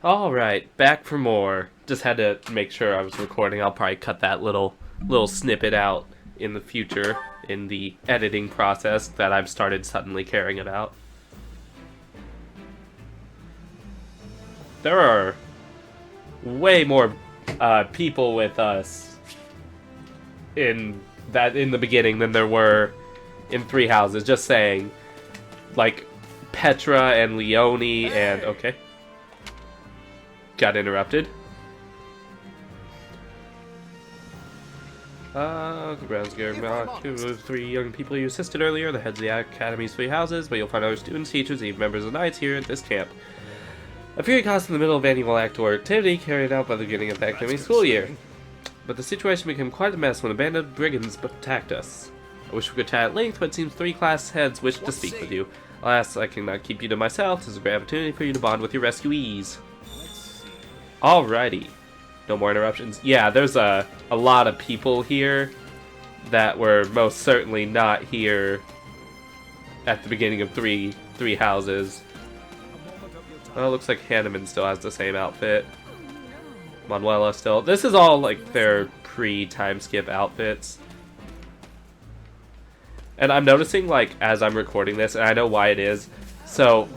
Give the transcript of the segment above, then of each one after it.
Alright, back for more. Just had to make sure I was recording. I'll probably cut that little snippet out in the future in the editing process that I've started suddenly caring about. There are way more people with us in the beginning than there were in Three Houses. Just saying. Like Petra and Leone and okay. Got interrupted. Grounds two 3 young people you assisted earlier, the heads of the Academy's 3 houses, but you'll find other students, teachers, and even members of the Knights here at this camp. A period cost in the middle of annual act or activity carried out by the beginning of the academy school year. But the situation became quite a mess when a band of brigands attacked us. I wish we could chat at length, but it seems 3 class heads wish to speak with you. Alas, I cannot keep you to myself. This is a great opportunity for you to bond with your rescuees. Alrighty. No more interruptions. Yeah, there's a lot of people here that were most certainly not here at the beginning of three houses. Well, it looks like Hanneman still has the same outfit. Manuela still. This is all like their pre-time skip outfits. And I'm noticing, like, as I'm recording this, and I know why it is. So,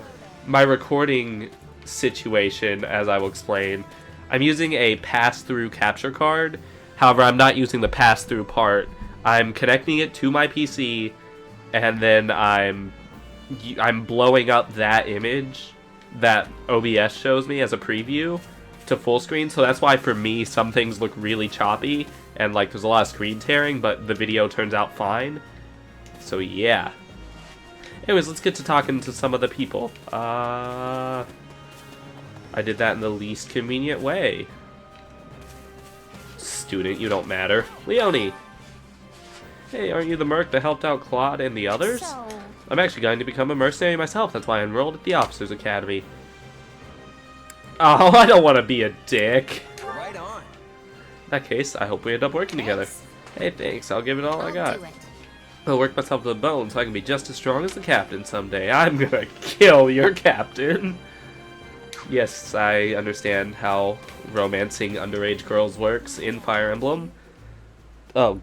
my recording situation, as I will explain, I'm using a pass-through capture card. However, I'm not using the pass-through part. I'm connecting it to my PC, and then I'm blowing up that image that OBS shows me as a preview to full screen. So that's why, for me, some things look really choppy, and, like, there's a lot of screen tearing, but the video turns out fine. So, yeah. Anyways, let's get to talking to some of the people. I did that in the least convenient way. Student, you don't matter. Leone! Hey, aren't you the merc that helped out Claude and the others? I'm actually going to become a mercenary myself. That's why I enrolled at the Officers Academy. Oh, I don't want to be a dick. Right on. In that case, I hope we end up working together. Hey, thanks. I'll give it all I got. I'll work myself to the bone so I can be just as strong as the captain someday. I'm gonna kill your captain. Yes, I understand how romancing underage girls works in Fire Emblem. Oh,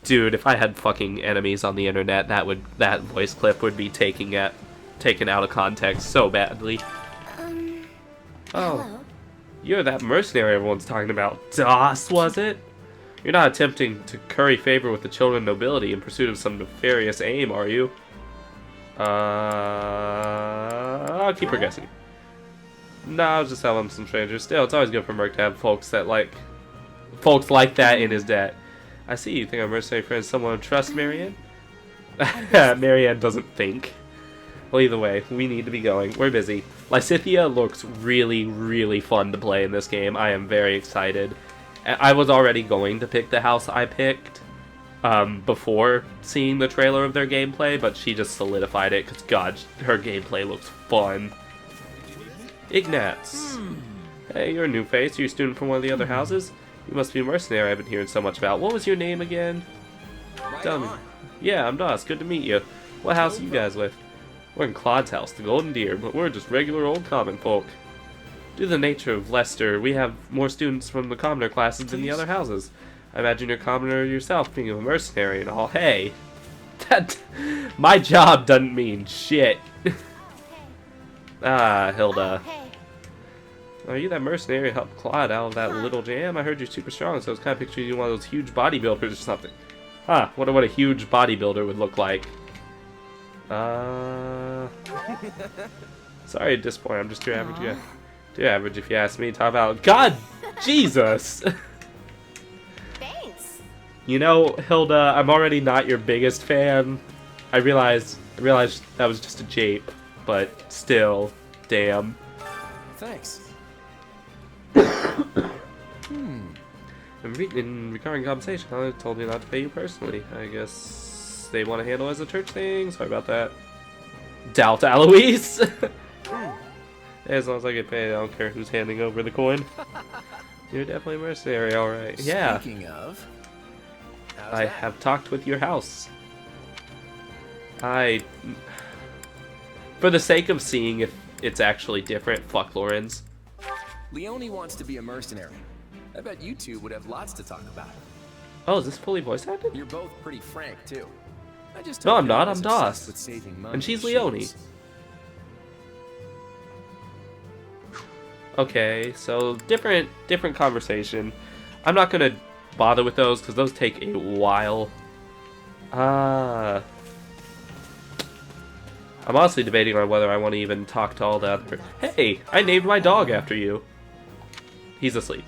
dude, if I had fucking enemies on the internet, that voice clip would be taken out of context so badly. Oh, Hello? you're that mercenary everyone's talking about. DOS, was it? You're not attempting to curry favor with the children of nobility in pursuit of some nefarious aim, are you? I'll keep progressing. No, I was just telling some strangers. Still, it's always good for Merc to have folks like that in his debt. I see you think I'm mercenary friend someone to trust, Marianne? Marianne doesn't think. Well, either way, we need to be going. We're busy. Lysithea looks really, really fun to play in this game. I am very excited. I was already going to pick the house I picked before seeing the trailer of their gameplay, but she just solidified it because, God, her gameplay looks fun. Ignatz. Hey, you're a new face. You're a student from one of the other houses? You must be a mercenary I've been hearing so much about. What was your name again? Right Tell me. on. Yeah, I'm Das. Good to meet you. What house are you guys with? We're in Claude's house, the Golden Deer, but we're just regular old common folk. Due to the nature of Leicester, we have more students from the commoner classes than the other houses. I imagine you're a commoner yourself, being a mercenary and all. Hey, my job doesn't mean shit. Hilda. Hey. Are you that mercenary who helped Claude out of that little jam? I heard you're super strong, so I was kind of picturing you one of those huge bodybuilders or something. Huh, wonder what a huge bodybuilder would look like. Sorry to disappoint, I'm just too average guy. Too average if you ask me. Talk about God Jesus. Thanks. You know, Hilda, I'm already not your biggest fan. I realized that was just a jape, but still, damn. Thanks. In regarding compensation, I told me not to pay you personally. I guess they want to handle it as a church thing. Sorry about that. Doubt Alois. As long as I get paid, I don't care who's handing over the coin. You're definitely a mercenary, alright. Yeah. Speaking of, I have talked with your house. For the sake of seeing if it's actually different, fuck Lorenz. Leone wants to be a mercenary. I bet you two would have lots to talk about. Oh, is this fully voice acted? You're both pretty frank, too. I just No, hope I'm you're not. as I'm obsessed Doss. with saving money And she's as Leone. is. Okay, so different conversation. I'm not gonna bother with those because those take a while. I'm honestly debating on whether I want to even talk to all the other. Hey, I named my dog after you. He's asleep.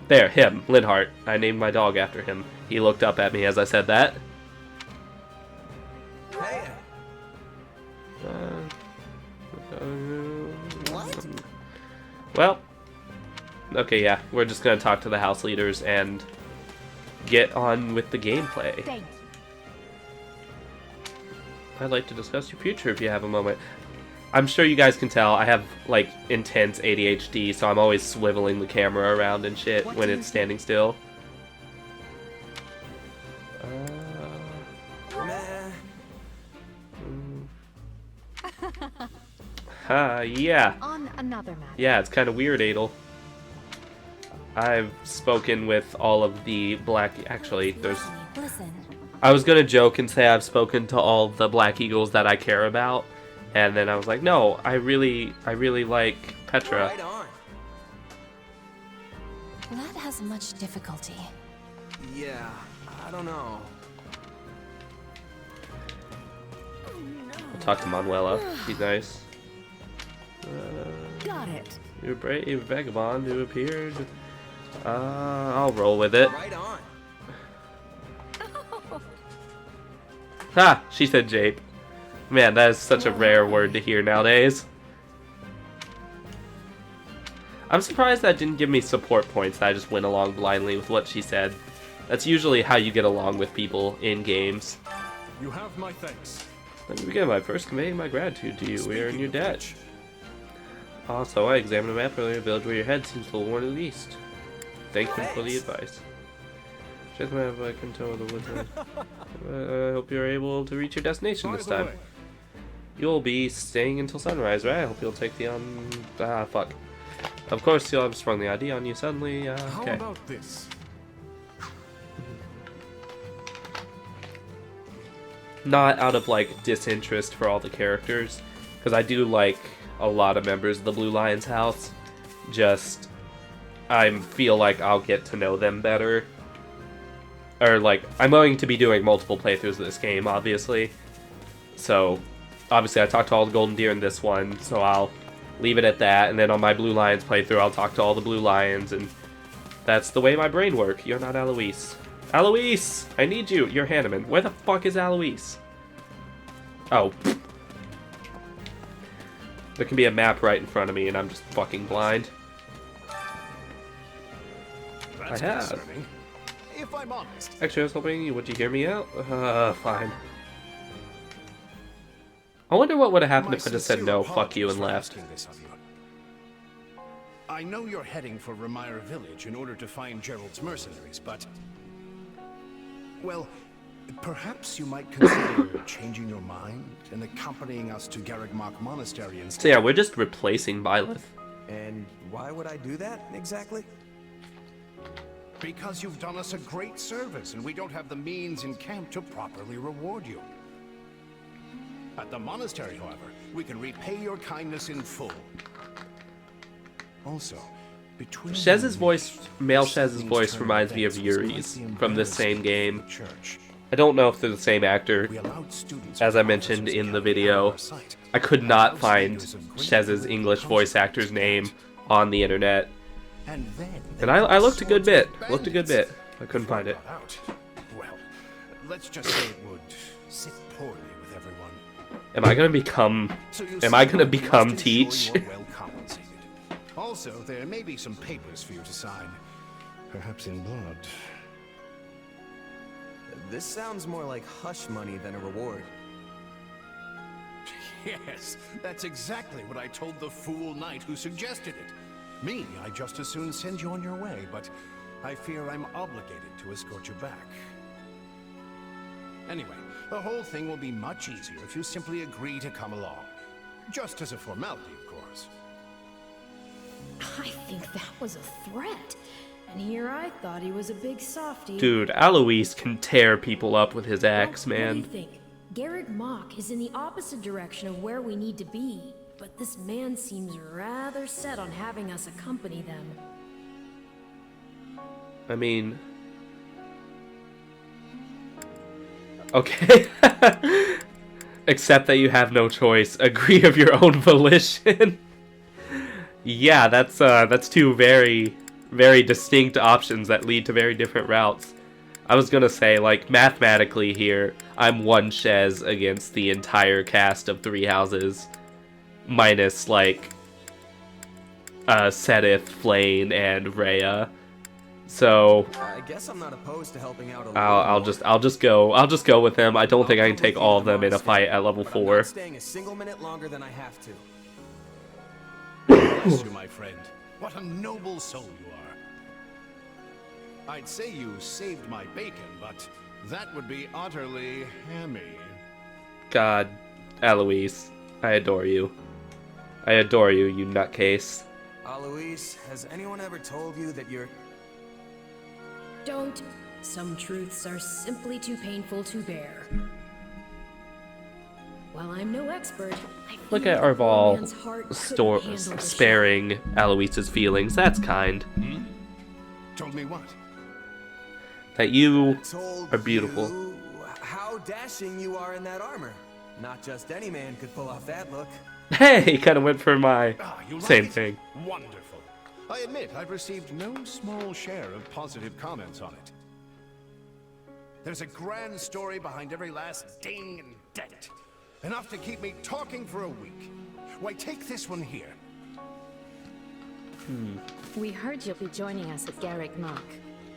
There, him, Linhart. I named my dog after him. He looked up at me as I said that. Hey, Well, okay, yeah, we're just gonna talk to the house leaders and get on with the gameplay. Thanks. I'd like to discuss your future if you have a moment. I'm sure you guys can tell I have, like, intense ADHD, so I'm always swiveling the camera around and shit when it's standing still. Yeah. On another matter. Yeah, it's kind of weird, Adel. I've spoken with all of the black... Actually, there's... Listen. I was gonna joke and say I've spoken to all the Black Eagles that I care about, and then I was like, no, I really like Petra. right on. That has much difficulty. Yeah, I don't know. I'll talk to Manuela. She's nice. Got it. You're a brave vagabond who appeared. I'll roll with it. Right on. Ha! She said jape. Man, that is such a rare word to hear nowadays. I'm surprised that didn't give me support points, that I just went along blindly with what she said. That's usually how you get along with people in games. You have my thanks. Let me begin by first conveying my gratitude to you. We are in your debt. Also, I examined a map earlier. The village where your head seems to warn at east. Thank you for the advice. Check the map. I can tell the woods. I hope you're able to reach your destination this time. You'll be staying until sunrise, right? I hope you'll take the fuck. Of course, you'll have sprung the ID on you suddenly. How Okay. about this? Not out of like disinterest for all the characters, because I do like a lot of members of the Blue Lions house. Just I feel like I'll get to know them better. Or like I'm going to be doing multiple playthroughs of this game, obviously. So obviously I talked to all the Golden Deer in this one, so I'll leave it at that, and then on my Blue Lions playthrough I'll talk to all the Blue Lions, and that's the way my brain works. You're not Alois. Alois! I need you! You're Hanneman. Where the fuck is Alois? Oh. There can be a map right in front of me and I'm just fucking blind. That's I have. concerning. If I'm honest. Actually, I was hoping, would you hear me out? Fine. I wonder what would have happened My if I just said sincere no, fuck you, apologies and for left. asking this of you. I know you're heading for Ramire Village in order to find Gerald's mercenaries, but... Well, perhaps you might consider changing your mind and accompanying us to Garrigmach Monastery instead. So yeah, we're just replacing Byleth. And why would I do that, exactly? Because you've done us a great service, and we don't have the means in camp to properly reward you. At the monastery, however, we can repay your kindness in full. Also, between Shez's you voice, and me, male something's Shez's voice turned reminds me of events which Yuri's might be from this same embarrassing game. to the church. I don't know if they're the same actor. We allowed students As and I mentioned officers in to the carry video, out our sight. I could And not house find leaders of great Shez's good English voice consequence. actor's name on the internet. And then And I looked a good bit. swords Looked a good bandits. bit. I couldn't find it. Got out. Well, let's just say it would sit poorly with everyone. Am I gonna become... So you Am I see, gonna we become must ensure Teach? you are well compensated. Also, there may be some papers for you to sign, perhaps in blood. This sounds more like hush money than a reward. Yes, that's exactly what I told the fool knight who suggested it. Me, I'd just as soon send you on your way, but I fear I'm obligated to escort you back. Anyway, the whole thing will be much easier if you simply agree to come along. Just as a formality, of course. I think that was a threat. And here I thought he was a big softie. Dude, Alois can tear people up with his axe, man. What do you think? Garrick Mach is in the opposite direction of where we need to be, but this man seems rather set on having us accompany them. I mean... Okay. Except that you have no choice. Agree of your own volition. Yeah, that's two very, very distinct options that lead to very different routes. I was gonna say, like, mathematically here, I'm one Shez against the entire cast of Three Houses. Minus, like, Sedith, Flayn, and Rhea. So I guess I'm not opposed to helping out a little. I'll just go with them. I don't think I can take all of them in a fight at level 4. I'm not staying a single minute longer than I have to. Bless you, my friend. What a noble soul you are. I'd say you saved my bacon, but that would be utterly hammy. God, Alois, I adore you. I adore you, you nutcase. Alois, has anyone ever told you that you're... Don't. Some truths are simply too painful to bear. While I'm no expert, I Look feel at that Arval man's heart couldn't handle the sparing Alois's feelings. That's kind. Told me what? That you told are beautiful. you how dashing you are in that armor. Not just any man could pull off that look. Hey, he kind of went for my You same like it? thing. Wonderful. I admit I've received no small share of positive comments on it. There's a grand story behind every last ding and dent. Enough to keep me talking for a week. Why, take this one here. We heard you'll be joining us at Garrick Mach.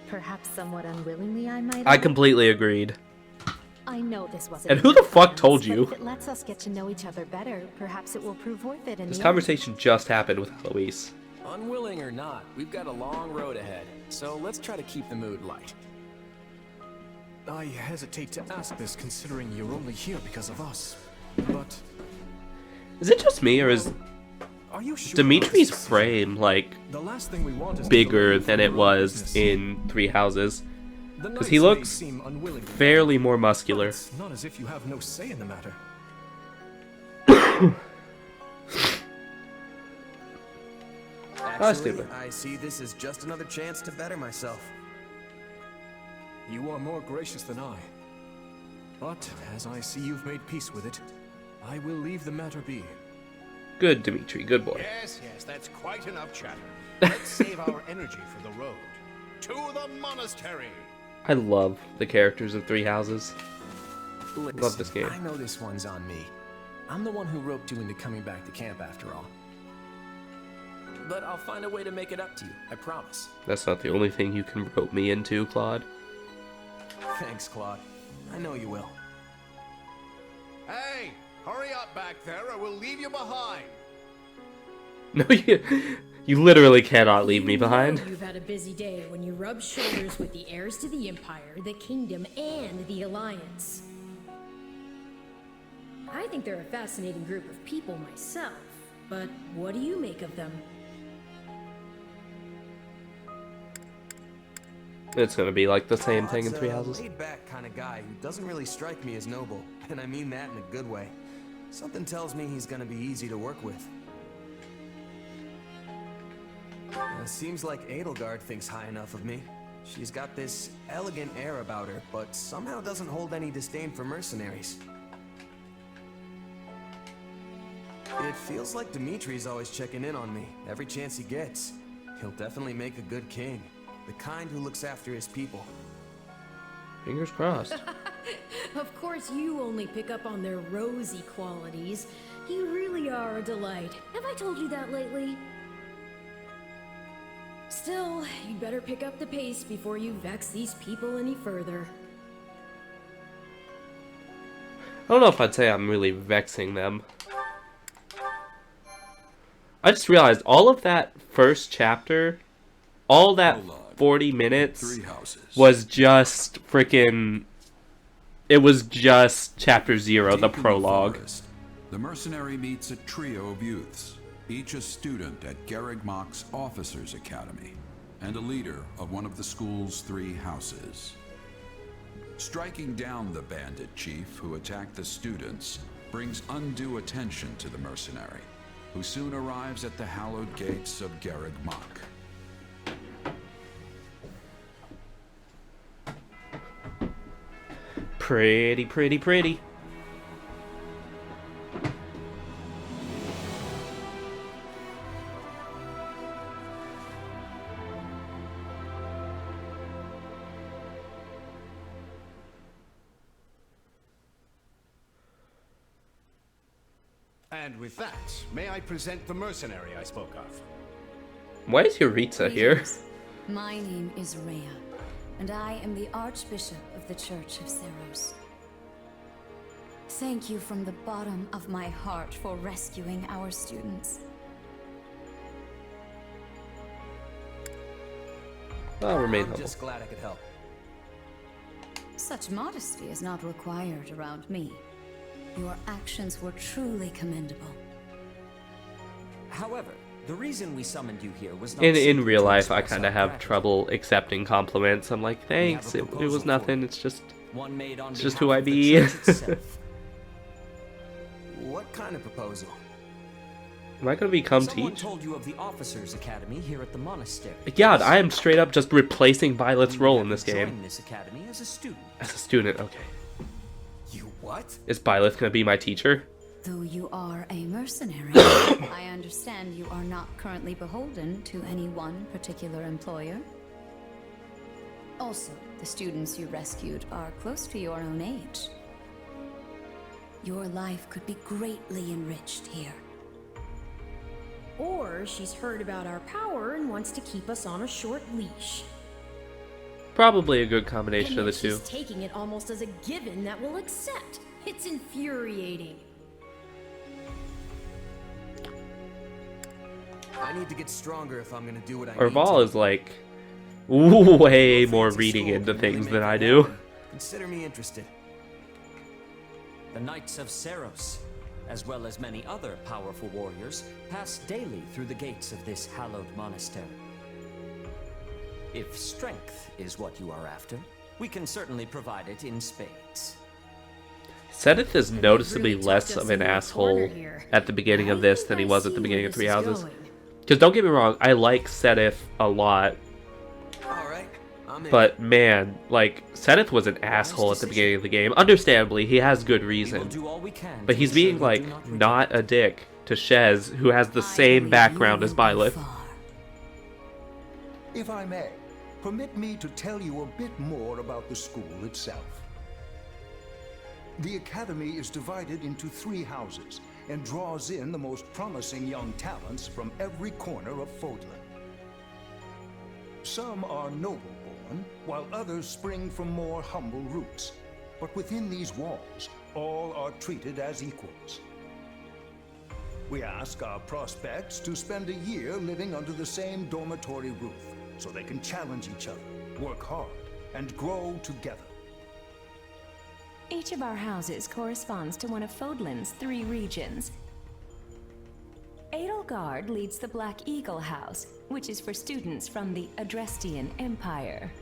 Perhaps somewhat unwillingly, I might I add. completely agreed. I know this wasn't. And who the fuck plans, told but you? If it lets us get to know each other better, perhaps it will prove worth it in This the conversation just happened with Alois. Unwilling or not, we've got a long road ahead. So let's try to keep the mood light. I hesitate to ask this considering you're only here because of us. But Is it just me, or is are you sure Dimitri's about this? frame, like, The last thing we want is bigger to than it was in Three Houses? because he looks fairly more muscular. It's not as if you have no say in the matter. Actually, stupid. I see this as just another chance to better myself. You are more gracious than I. But as I see you've made peace with it, I will leave the matter be. Good, Dimitri, good boy. Yes, that's quite enough chatter. Let's save our energy for the road. To the monastery! I love the characters of Three Houses. Listen, Love this game. I know this one's on me. I'm the one who roped you into coming back to camp after all. But I'll find a way to make it up to you, I promise. That's not the only thing you can rope me into, Claude. Thanks, Claude. I know you will. Hey, hurry up back there or we'll leave you behind. No, you literally cannot leave me behind. You've had a busy day when you rub shoulders with the heirs to the Empire, the Kingdom, and the Alliance. I think they're a fascinating group of people myself, but what do you make of them? It's gonna be like the same thing in Claude's Three a Houses. laid-back kind of guy who doesn't really strike me as noble, and I mean that in a good way. Something tells me he's gonna be easy to work with. Seems like Edelgard thinks high enough of me. She's got this elegant air about her, but somehow doesn't hold any disdain for mercenaries. It feels like Dimitri's always checking in on me, every chance he gets. He'll definitely make a good king, the kind who looks after his people. Fingers crossed. Of course, you only pick up on their rosy qualities. You really are a delight. Have I told you that lately? Still, you'd better pick up the pace before you vex these people any further. I don't know if I'd say I'm really vexing them. I just realized all of that first chapter, all that 40 minutes was just freaking... It was just chapter 0, the prologue. The mercenary meets a trio of youths. each a student at Garreg Officers Academy, and a leader of one of the school's 3 houses. Striking down the bandit chief who attacked the students brings undue attention to the mercenary, who soon arrives at the hallowed gates of Garreg. Pretty, pretty, pretty. And with that, may I present the mercenary I spoke of? Why is Yuriza here? Greetings. My name is Rhea, and I am the Archbishop of the Church of Saros. Thank you from the bottom of my heart for rescuing our students. I'll remain I'm humble. just glad I could help. Such modesty is not required around me. Your actions were truly commendable. However, the reason we summoned you here was not In simply real to life, I express kind of our have gratitude. trouble accepting compliments. I'm like, thanks, We have it a was proposal nothing, for it's just... One made on It's just behalf who I of the be. church itself. What kind of proposal? Am I gonna become Someone teach? told you of the Officers Academy here at the monastery. God, I am straight up just replacing Violet's You role have in this joined game. this academy as a student. As a student, okay. You what? Is Violet gonna be my teacher? Though you are a mercenary, I understand you are not currently beholden to any one particular employer. Also, the students you rescued are close to your own age. Your life could be greatly enriched here. Or she's heard about our power and wants to keep us on a short leash. Probably a good combination And of the yet two. she's taking it almost as a given that we'll accept. It's infuriating. I need to get stronger if I'm gonna do what I need Orval to. is like way No more fancy reading school into can really things make than it I do. happen. Consider me interested. The Knights of Saros, as well as many other powerful warriors, pass daily through the gates of this hallowed monastery. If strength is what you are after, we can certainly provide it in spades. Sedith is noticeably really less tucked us of an into a asshole corner here. at the beginning of I this think than he I was at the see beginning where of this Three is Houses. going. Because don't get me wrong, I like Sedith a lot, Alright, I'm in. but man, like, Sedith was an asshole at the beginning of the game. Understandably, he has good We will reason. do all we can But to he's ensure being, you like, do not regret not a dick to Shez, who has the I same believe background you as will go Violet. far. If I may, permit me to tell you a bit more about the school itself. The academy is divided into 3 houses and draws in the most promising young talents from every corner of Fodlan. Some are noble-born, while others spring from more humble roots. But within these walls, all are treated as equals. We ask our prospects to spend a year living under the same dormitory roof, so they can challenge each other, work hard, and grow together. Each of our houses corresponds to one of Fodlan's 3 regions. Edelgard leads the Black Eagle House, which is for students from the Adrestian Empire.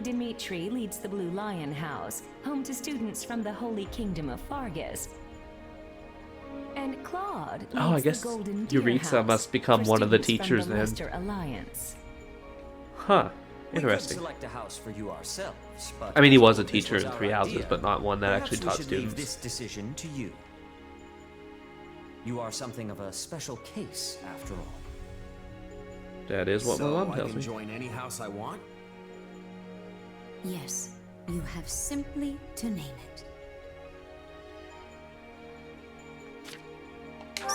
Dimitri leads the Blue Lion House, home to students from the Holy Kingdom of Fargus. And Claude leads Oh, I guess the Golden Deer Yuriza House must become for one of the students teachers from the then. Leicester Alliance. Huh. We could Interesting. select a house for you ourselves, but I mean, he was a as teacher this in was 3 our Houses, idea, but not one that perhaps actually we taught should students. leave this decision to you. You are something of a special case, after all. That is what so my mom I tells can me. join any house I want? Yes, you have simply to name it.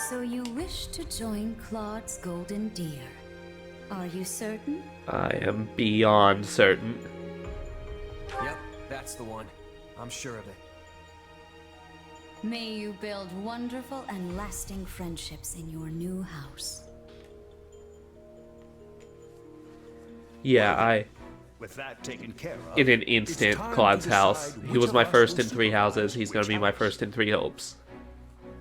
So you wish to join Claude's Golden Deer. Are you certain? I am beyond certain. Yep, that's the one. I'm sure of it. May you build wonderful and lasting friendships in your new house. Yeah, With that taken care of, in an it's instant, time to Claude's house. decide He which was of my us first will in 3 supervise Houses. He's which gonna be my house. first in 3 Hopes.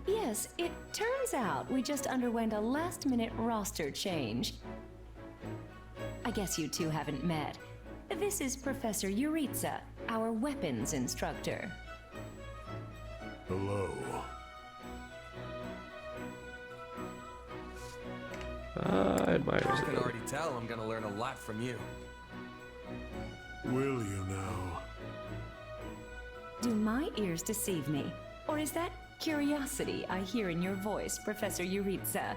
Yes, it turns turns out we just underwent a last-minute roster change. I guess you two haven't met. This is Professor Yuriza, our weapons instructor. Hello. Admirers. I can already tell I'm gonna learn a lot from you. Will you now? Do my ears deceive me? Or is that curiosity I hear in your voice, Professor Yuriza?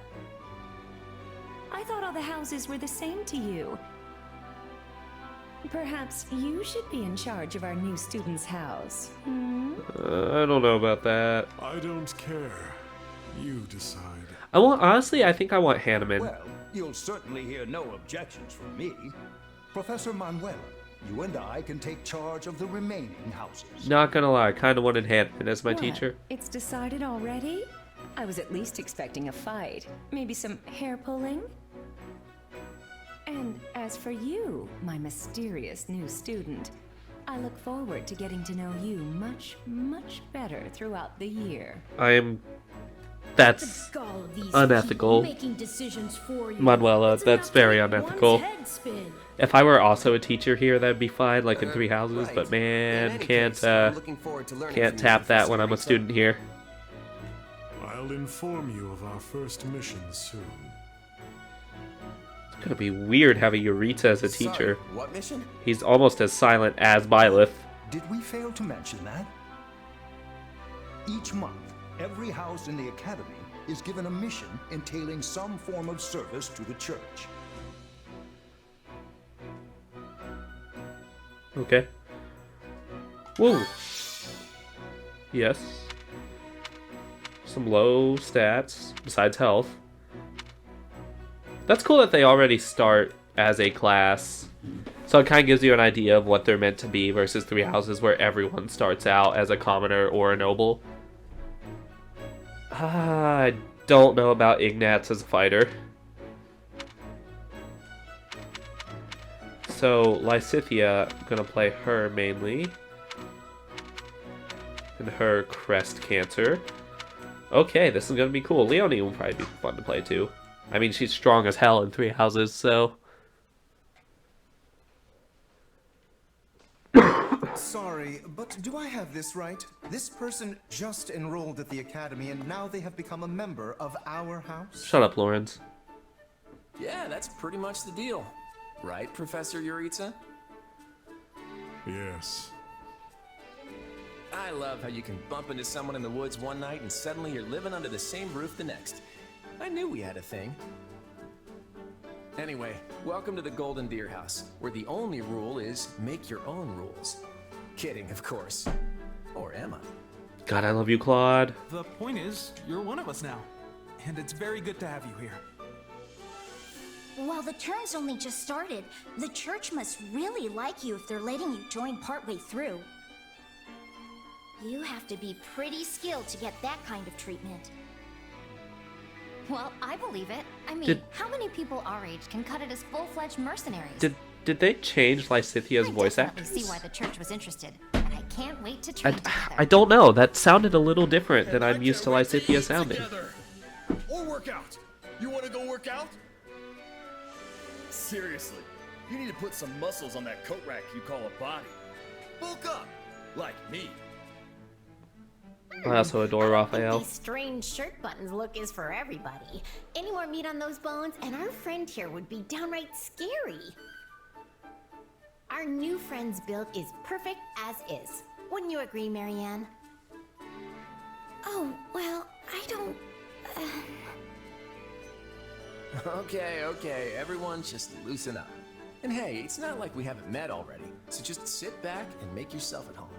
I thought all the houses were the same to you. Perhaps you should be in charge of our new student's house, hmm? I don't know about that. I don't care. You decide. Honestly, I think I want Hanneman. Well, you'll certainly hear no objections from me. Professor Manuela, you and I can take charge of the remaining houses. Not gonna lie, I kinda wanted Hanneman as my What? teacher. It's decided already? I was at least expecting a fight. Maybe some hair pulling? And as for you, my mysterious new student, I look forward to getting to know you much, much better throughout the year. That's The gall of these unethical. people making decisions for you. Manuela, It's that's enough to very make unethical. one's head spin. If I were also a teacher here, that'd be fine, like in Three Houses, Right. but man, In any can't case, I'm looking forward to learning can't from you, tap that Professor when I'm a Yuriza. student here. I'll inform you of our first mission soon. It's gonna be weird having Yuriza as a Sorry, teacher. what mission? He's almost as silent as Byleth. Did we fail to mention that? Each month, every house in the Academy is given a mission entailing some form of service to the church. Okay. Whoa. Yes. Some low stats, besides health. That's cool that they already start as a class. So it kind of gives you an idea of what they're meant to be versus Three Houses where everyone starts out as a commoner or a noble. I don't know about Ignatz as a fighter. So Lysithea, I'm gonna play her mainly. And her Crest Cancer. Okay, this is gonna be cool. Leonie will probably be fun to play too. I mean, she's strong as hell in Three Houses, so... Sorry, but do I have this right? This person just enrolled at the academy and now they have become a member of our house? Shut up, Lawrence. Yeah, that's pretty much the deal. Right, Professor Yuriza? Yes. I love how you can bump into someone in the woods one night and suddenly you're living under the same roof the next. I knew we had a thing. Anyway, welcome to the Golden Deer House, where the only rule is make your own rules. Kidding, of course. Or am I? God, I love you, Claude. The point is, you're one of us now. And it's very good to have you here. While the term's only just started, the church must really like you if they're letting you join partway through. You have to be pretty skilled to get that kind of treatment. Well, I believe it. I mean, how many people our age can cut it as full-fledged mercenaries? Did they change Lysithea's voice I actors? see why the church was interested, and I can't wait to train together. I don't know. That sounded a little different than I'm used to Lysithea sounding. Or work out. You want to go work out? Seriously, you need to put some muscles on that coat rack you call a body. Bulk up, like me. I also adore Raphael. These strange shirt buttons look is for everybody. Any more meat on those bones, and our friend here would be downright scary. Our new friend's build is perfect as is. Wouldn't you agree, Marianne? Oh, well, I don't... Okay, everyone just loosen up. And hey, it's not like we haven't met already, so just sit back and make yourself at home.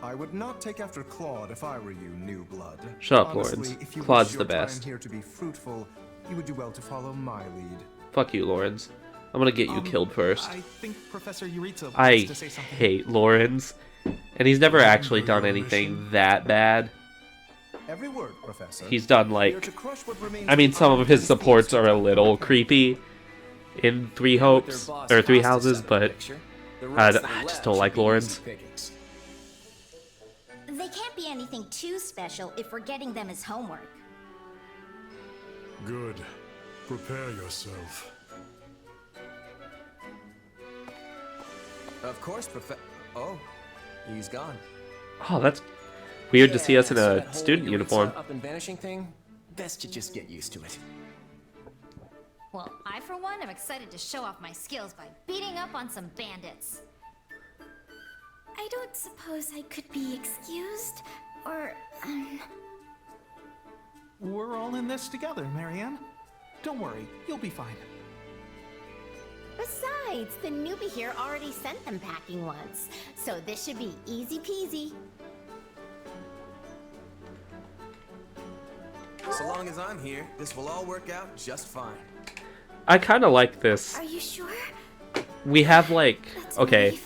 I would not take after Claude if I were you, new blood. Shut up, Honestly, Lawrence. if you Claude's wish the your best. time here to be fruitful, you would do well to follow my lead. Fuck you, Lawrence. I'm gonna get you killed first. I think Professor Yuriza wants I to say something. hate Lawrence. And he's never actually done anything that bad. Every word, Professor. He's done We are like... to crush what remains I mean, some of his supports are a little creepy in Three Hopes, or Three Houses, but I just don't like Lawrence. They can't be anything too special if we're getting them as homework. Good. Prepare yourself. Of course, Oh, he's gone. Oh, that's weird to see us in so a that whole student Yuriza uniform. up and vanishing thing, best to just get used to it. Well, I for one am excited to show off my skills by beating up on some bandits. I don't suppose I could be excused, or, We're all in this together, Marianne. Don't worry, you'll be fine. Besides, the newbie here already sent them packing once, so this should be easy peasy. So long as I'm here, this will all work out just fine. I kind of like this. Are you sure? We have like, okay,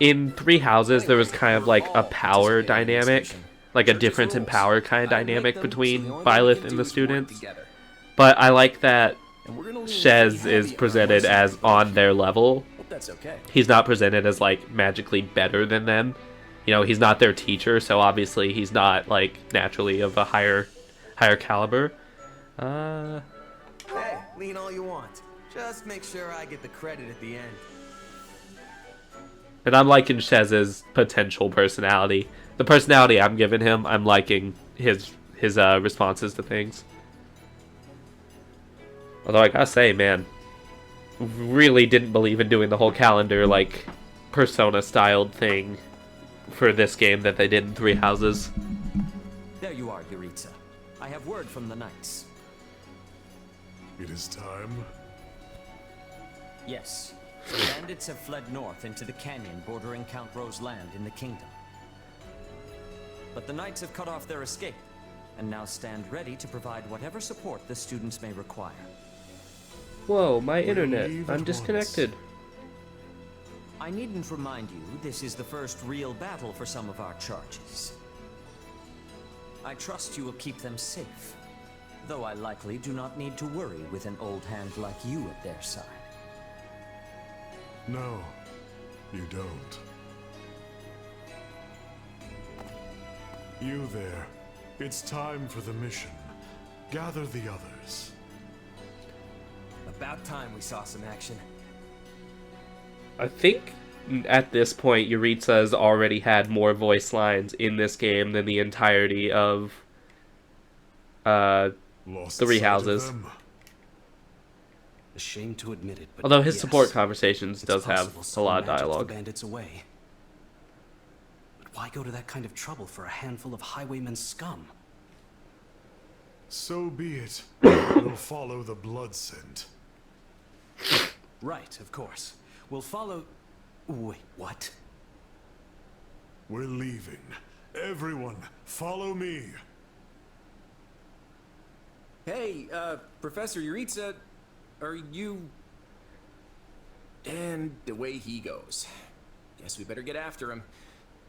in Three Houses there was kind of like a power dynamic, like a difference in power kind of dynamic between Byleth and the students. But I like that Shez is presented as on their level. That's okay. He's not presented as like magically better than them. You know, he's not their teacher, so obviously he's not like naturally of a higher caliber. Hey, lean all you want. Just make sure I get the credit at the end. And I'm liking Shez's potential personality. The personality I'm giving him, I'm liking his responses to things. Although I gotta say, man, really didn't believe in doing the whole calendar, like, Persona-styled thing for this game that they did in Three Houses. There you are, Yuriza. I have word from the knights. It is time. Yes. The bandits have fled north into the canyon bordering Count Ro's land in the kingdom. But the knights have cut off their escape, and now stand ready to provide whatever support the students may require. Whoa, my internet. I'm disconnected. I needn't remind you, this is the first real battle for some of our charges. I trust you will keep them safe, though I likely do not need to worry with an old hand like you at their side. No, you don't. You there. It's time for the mission. Gather the others. About time we saw some action. I think at this point, Yuriza has already had more voice lines in this game than the entirety of Three Houses. A shame to admit it, but although his yes, support conversations does have a lot of dialogue. The bandits away. But why go to that kind of trouble for a handful of highwaymen scum? So be it. We'll follow the blood scent. Right, of course. We'll follow... Wait, what? We're leaving. Everyone, follow me. Hey, Professor Yuriza, are you... And the way he goes. Guess we better get after him.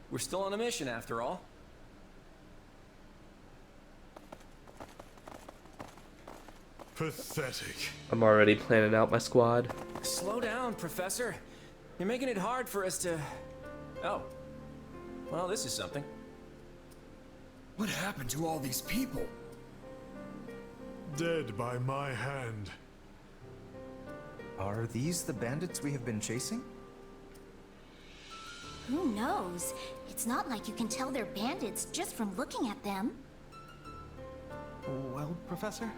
We're still on a mission, after all. Pathetic. I'm already planning out my squad. Slow down, Professor. You're making it hard for us to... Oh. Well, this is something. What happened to all these people? Dead by my hand. Are these the bandits we have been chasing? Who knows? It's not like you can tell they're bandits just from looking at them. Well, Professor,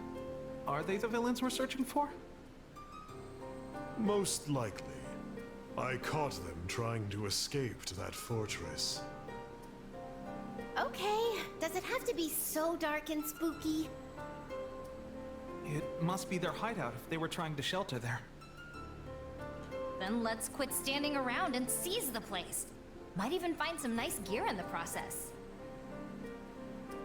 are they the villains we're searching for? Most likely. I caught them trying to escape to that fortress. Okay, does it have to be so dark and spooky? It must be their hideout if they were trying to shelter there. Then let's quit standing around and seize the place. Might even find some nice gear in the process.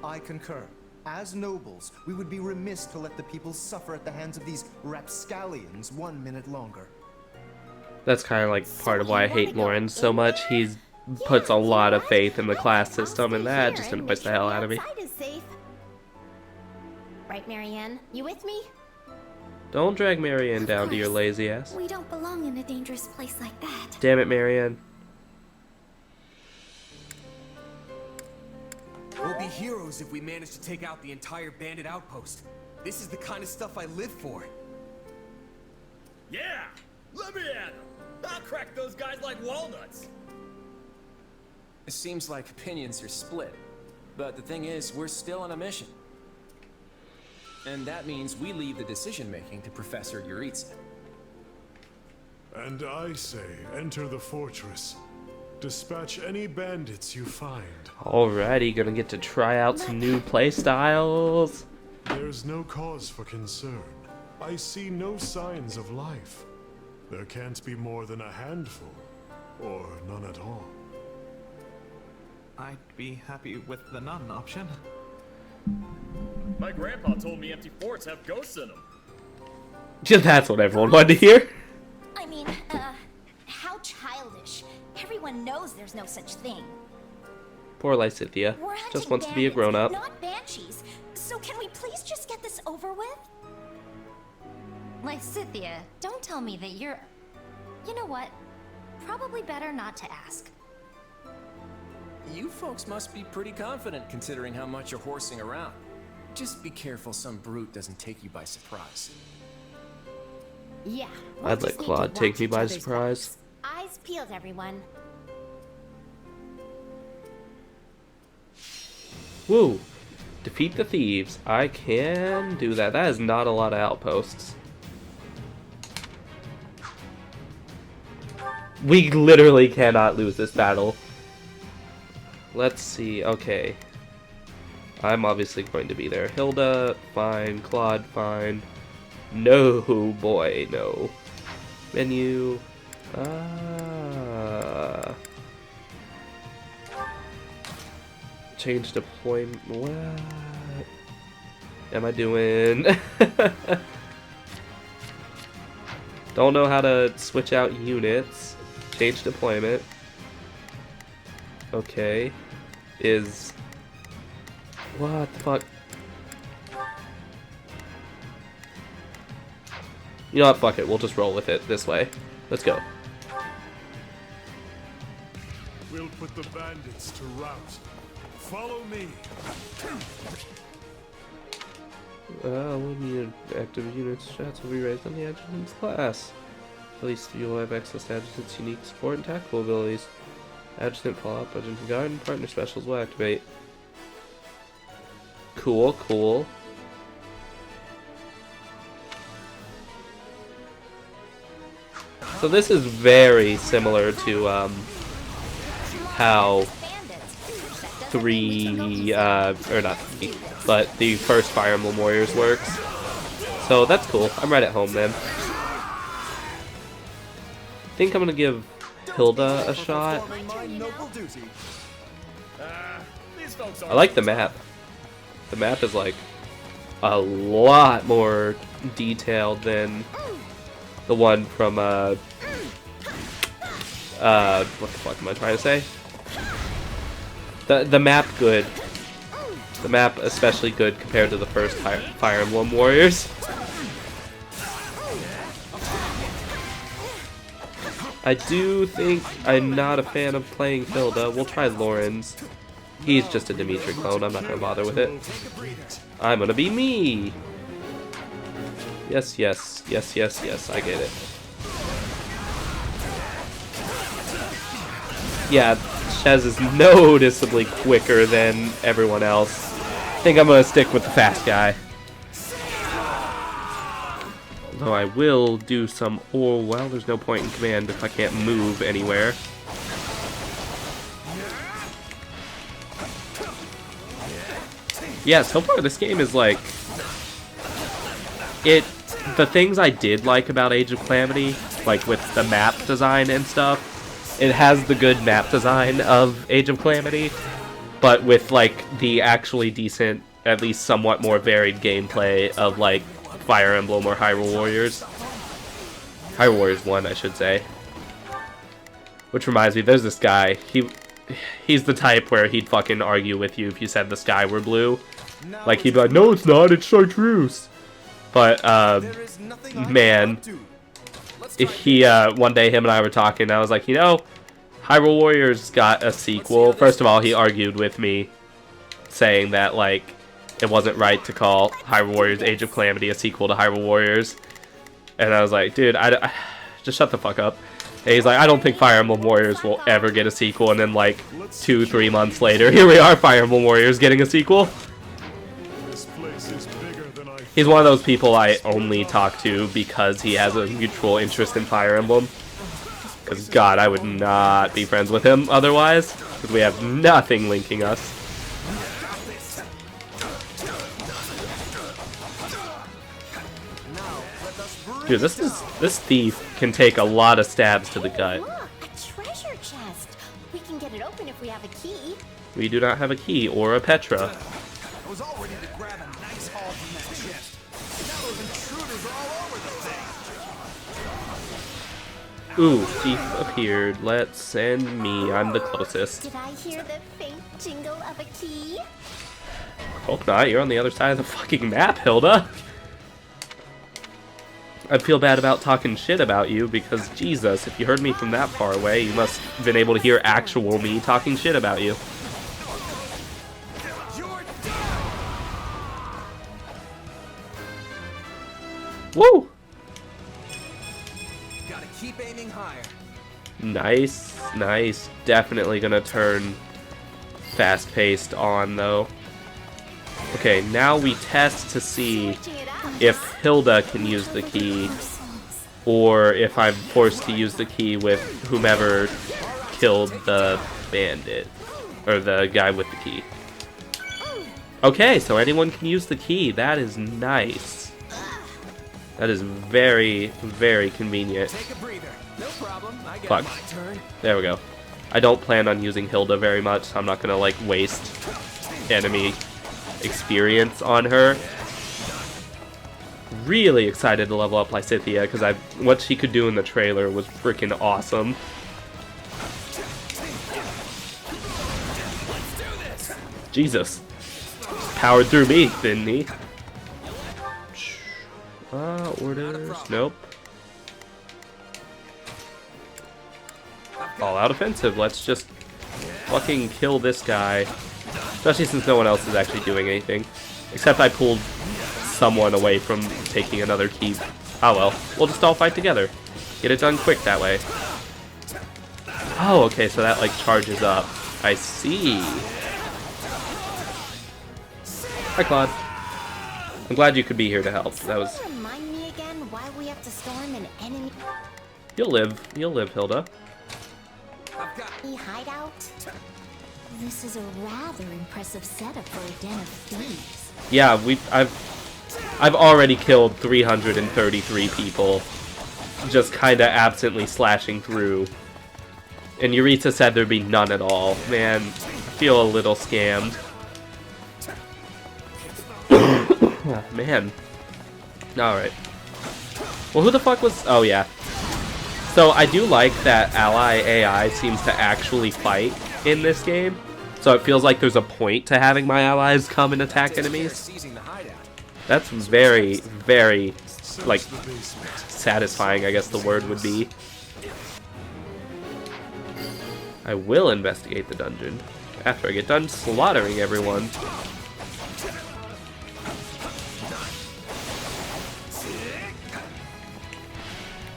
I concur. As nobles, we would be remiss to let the people suffer at the hands of these rapscallions 1 minute longer. That's kind of like part of why I hate Lauren so much. He puts a lot of faith in the class system, and that just annoys the hell out of me. Outside is safe. Right, Marianne? You with me? Don't drag Marianne down to your lazy ass. We don't belong in a dangerous place like that. Damn it, Marianne. heroes if we manage to take out the entire bandit outpost. This is the kind of stuff I live for. Yeah! Let me at them! I'll crack those guys like walnuts! It seems like opinions are split. But the thing is, we're still on a mission. And that means we leave the decision-making to Professor Yuriza. And I say, enter the fortress. Dispatch any bandits you find. Alrighty, gonna get to try out some new playstyles. There's no cause for concern. I see no signs of life. There can't be more than a handful, or none at all. I'd be happy with the none option. My grandpa told me empty forts have ghosts in them. Just that's what everyone wanted to hear. I mean, how childish. Everyone knows there's no such thing. Poor Lysithia. We're hunting Just wants to be a bandits, grown-up. not banshees. So can we please just get this over with? Lysithia, don't tell me that you're... You know what? Probably better not to ask. You folks must be pretty confident considering how much you're horsing around. Just be careful some brute doesn't take you by surprise. Yeah. I'd let Claude take me by surprise. Eyes peeled, everyone. Woo! Defeat the thieves. I can do that. That is not a lot of outposts. We literally cannot lose this battle. Let's see. Okay. I'm obviously going to be there. Hilda, fine. Claude, fine. No, boy, no. Menu. Change deployment. What am I doing? Don't know how to switch out units. Change deployment. Okay. Is... What the fuck? You know what? Fuck it. We'll just roll with it this way. Let's go. We'll put the bandits to rout. Follow me. When you active units, shots will be raised on the adjutant's class. At least you'll have access to adjutant's unique support and tactical abilities. Adjutant follow-up, adjutant guard, and partner specials will activate. Cool, cool. So this is very similar to how or not 3, but the first Fire Emblem Warriors works. So that's cool. I'm right at home then. I think I'm gonna give Hilda a shot. I like the map. The map is like a lot more detailed than the one from what the fuck am I trying to say? The map good. The map especially good compared to the first Fire Emblem Warriors. I do think I'm not a fan of playing Hilda. We'll try Lawrence. He's just a Dimitri clone. I'm not gonna bother with it. I'm gonna be me. Yes, yes, yes, yes, yes. I get it. Yeah, Shez is noticeably quicker than everyone else. I think I'm gonna stick with the fast guy. Though I will do some... Oh, well, there's no point in command if I can't move anywhere. Yeah, so far this game is like... The things I did like about Age of Calamity, like with the map design and stuff, it has the good map design of Age of Calamity, but with like the actually decent, at least somewhat more varied gameplay of like Fire Emblem or Hyrule Warriors. Hyrule Warriors 1, I should say. Which reminds me, there's this guy. He's the type where he'd fucking argue with you if you said the sky were blue. Like, he'd be like, no it's not, it's chartreuse. But, man. One day him and I were talking, and I was like, you know, Hyrule Warriors got a sequel. First of all, he argued with me saying that like it wasn't right to call Hyrule Warriors Age of Calamity a sequel to Hyrule Warriors, and I was like, dude, I just shut the fuck up. And he's like, I don't think Fire Emblem Warriors will ever get a sequel, and then like 2-3 months later, here we are, Fire Emblem Warriors getting a sequel. He's one of those people I only talk to because he has a mutual interest in Fire Emblem. Because, God, I would not be friends with him otherwise. Because we have nothing linking us. Dude, this thief can take a lot of stabs to the gut. Look, a treasure chest. We can get it open if we have a key. We do not have a key or a Petra. I was all ready to grab a nice haul from that chest. Now those intruders are all over the thing. Ooh, thief appeared. Let's send me. I'm the closest. Did I hear the faint jingle of a key? Hope not. You're on the other side of the fucking map, Hilda. I feel bad about talking shit about you because, Jesus, if you heard me from that far away, you must have been able to hear actual me talking shit about you. Woo! Gotta keep aiming higher. Nice, nice. Definitely gonna turn fast-paced on, though. Okay, now we test to see if Hilda can use the key, or if I'm forced to use the key with whomever killed the bandit, or the guy with the key. Okay, so anyone can use the key. That is nice. That is very, very convenient. Fuck. There we go. I don't plan on using Hilda very much, so I'm not gonna, like, waste enemy experience on her. Really excited to level up Lysithea, because what she could do in the trailer was freaking awesome. Jesus. Powered through me, didn't he? Orders. Nope. All out offensive. Let's just fucking kill this guy. Especially since no one else is actually doing anything. Except I pulled someone away from taking another key. Oh well. We'll just all fight together. Get it done quick that way. Oh, okay, so that like charges up. I see. Hi, Claude. I'm glad you could be here to help. That was... Remind me again why we have to storm an enemy You'll live, Hilda. hideout? This is a rather impressive setup for a den of thieves. Yeah, I've already killed 333 people, just kinda absently slashing through. And Yuriza said there'd be none at all. Man, I feel a little scammed. Oh, man. Alright. Well, who the fuck was... Oh, yeah. So, I do like that ally AI seems to actually fight in this game. So it feels like there's a point to having my allies come and attack enemies. That's very, very, like, satisfying, I guess the word would be. I will investigate the dungeon after I get done slaughtering everyone.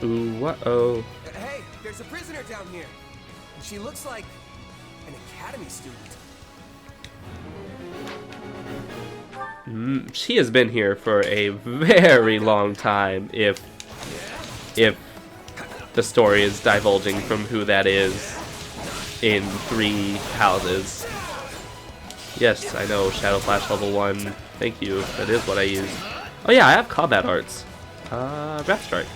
Ooh, uh-oh. Hey, there's a prisoner down here. She looks like an academy student. She has been here for a very long time, if the story is divulging from who that is in 3 houses. Yes, I know, Shadow Flash level 1. Thank you, that is what I use. Oh yeah, I have combat arts. Breath Strike.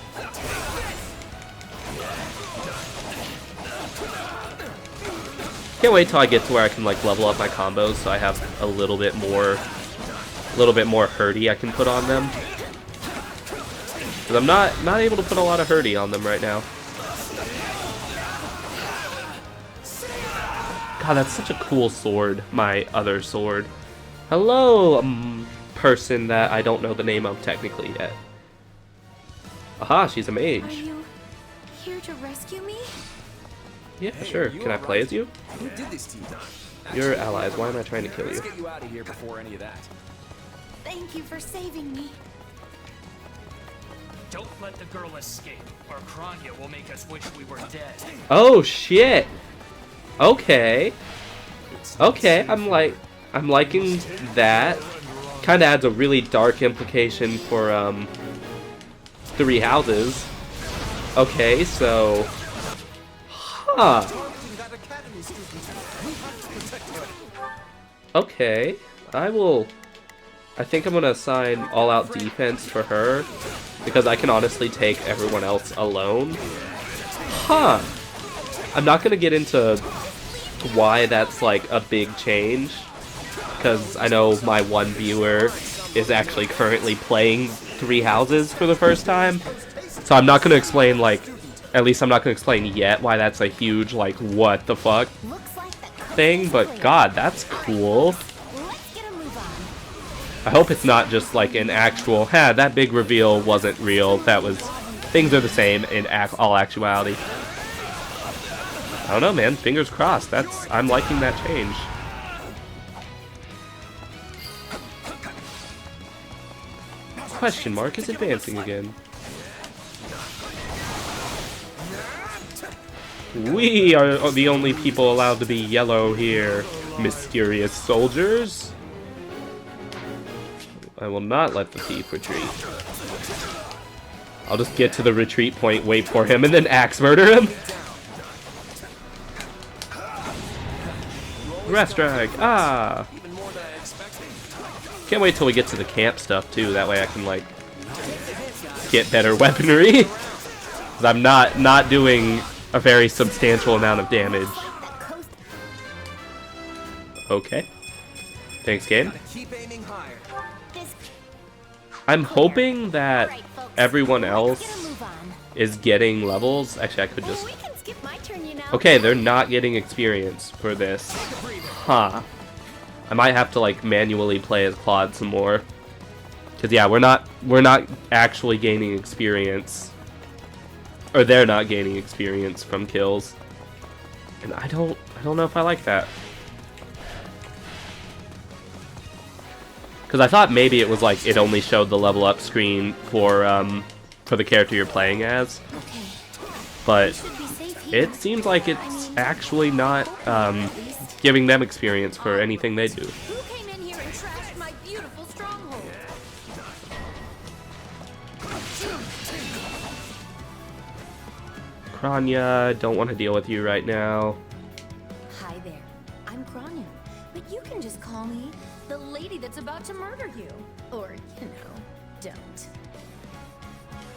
Can't wait till I get to where I can like level up my combos so I have a little bit more hurdy I can put on them. Because I'm not able to put a lot of hurdy on them right now. God, that's such a cool sword, my other sword. Hello, person that I don't know the name of technically yet. Aha, she's a mage. Are you here to rescue me? Yeah, sure. Can I play as you? Who did this to you? You're allies. Why am I trying to kill you? Let's get you out of here before any of that. Thank you for saving me. Don't let the girl escape, or Kranya will make us wish we were dead. Oh shit. Okay. Okay, I'm liking that. Kind of adds a really dark implication for Three Houses. Okay, so huh. Okay, I think I'm gonna assign all-out defense for her because I can honestly take everyone else alone. Huh. I'm not gonna get into why that's like a big change because I know my one viewer is actually currently playing Three Houses for the first time. So I'm not gonna explain at least I'm not gonna explain yet why that's a huge what the fuck thing, but god, that's cool. I hope it's not just an actual, that big reveal wasn't real, things are the same in all actuality. I don't know, man, fingers crossed, I'm liking that change. Question mark is advancing again. We are the only people allowed to be yellow here, mysterious soldiers. I will not let the thief retreat. I'll just get to the retreat point, wait for him, and then axe murder him. Breath strike. Ah. Can't wait till we get to the camp stuff too. That way I can get better weaponry. 'Cause I'm not doing a very substantial amount of damage. Okay. Thanks, game. I'm hoping that everyone else is getting levels. Actually, I could just... Okay, they're not getting experience for this. Huh. I might have to manually play as Claude some more. Cause yeah, we're not actually gaining experience. Or they're not gaining experience from kills. And I don't know if I like that. Because I thought maybe it was it only showed the level up screen for the character you're playing as. But it seems like it's actually not giving them experience for anything they do. Who came in here and trashed my beautiful stronghold? Kranya, don't want to deal with you right now. Hi there. I'm Kranya, but you can just call me the lady that's about to murder you. Or, don't.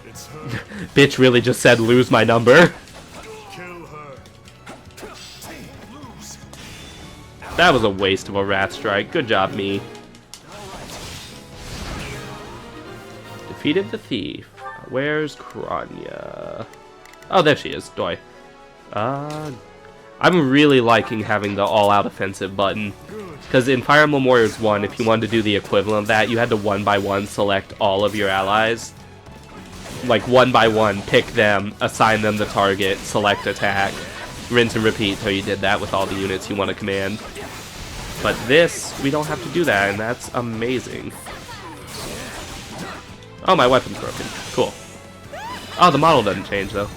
It's her. Bitch really just said lose my number. Kill her. That was a waste of a Wrath Strike. Good job, me. Defeated the thief. Where's Kranya? Oh, there she is. Doi. I'm really liking having the all-out offensive button. Because in Fire Emblem Warriors 1, if you wanted to do the equivalent of that, you had to one by one select all of your allies. One by one, pick them, assign them the target, select attack, rinse and repeat till you did that with all the units you want to command. But this, we don't have to do that, and that's amazing. Oh, my weapon's broken. Cool. Oh, the model doesn't change, though.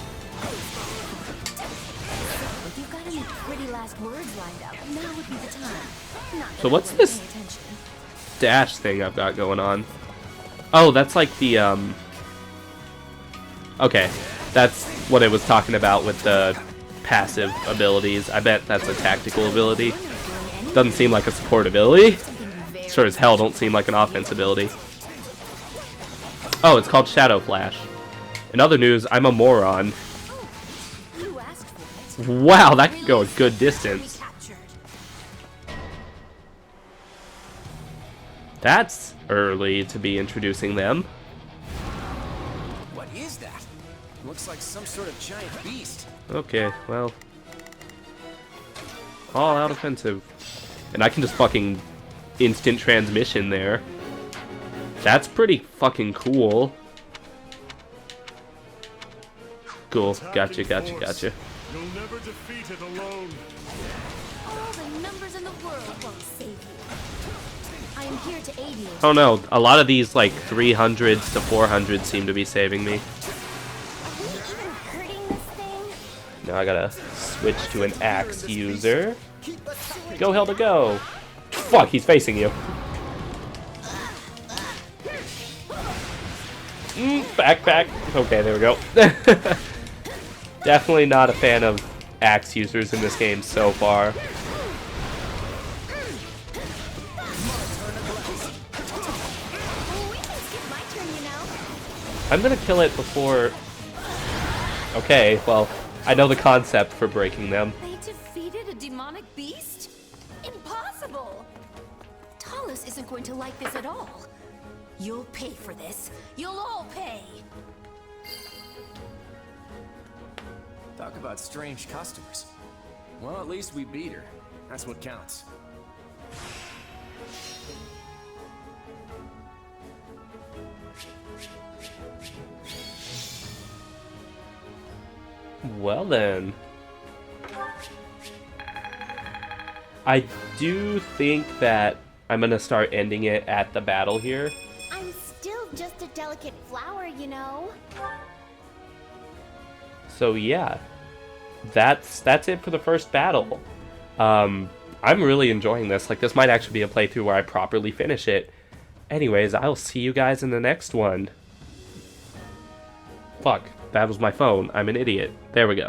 If you've got any pretty last words lined up, now would be the time. Not So what's this dash thing I've got going on? Oh, that's the, Okay, that's what it was talking about with the passive abilities. I bet that's a tactical ability. Doesn't seem like a support ability. Sure as hell don't seem like an offense ability. Oh, it's called Shadow Flash. In other news, I'm a moron. Wow, that could go a good distance. That's early to be introducing them. What is that? Looks like some sort of giant beast. Okay, well. All out offensive. And I can just fucking instant transmission there. That's pretty fucking cool. Cool, gotcha. You'll never defeat it alone. All the numbers in the world won't save you. I am here to aid you. Oh no, a lot of these like 300s to 400s seem to be saving me. Now I gotta switch to an axe user. Go Hilda, go! Fuck, he's facing you. Back. Okay, there we go. Definitely not a fan of axe users in this game so far. I'm gonna kill it before... Okay, well, I know the concept for breaking them. They defeated a demonic beast? Impossible! Talus isn't going to like this at all. You'll pay for this. You'll all pay. Talk about strange customers. Well, at least we beat her. That's what counts. Well then. I do think that I'm gonna start ending it at the battle here. I'm still just a delicate flower, you know. So yeah, that's it for the first battle. I'm really enjoying this. Like, this might actually be a playthrough where I properly finish it. Anyways, I'll see you guys in the next one. Fuck, that was my phone. I'm an idiot. There we go.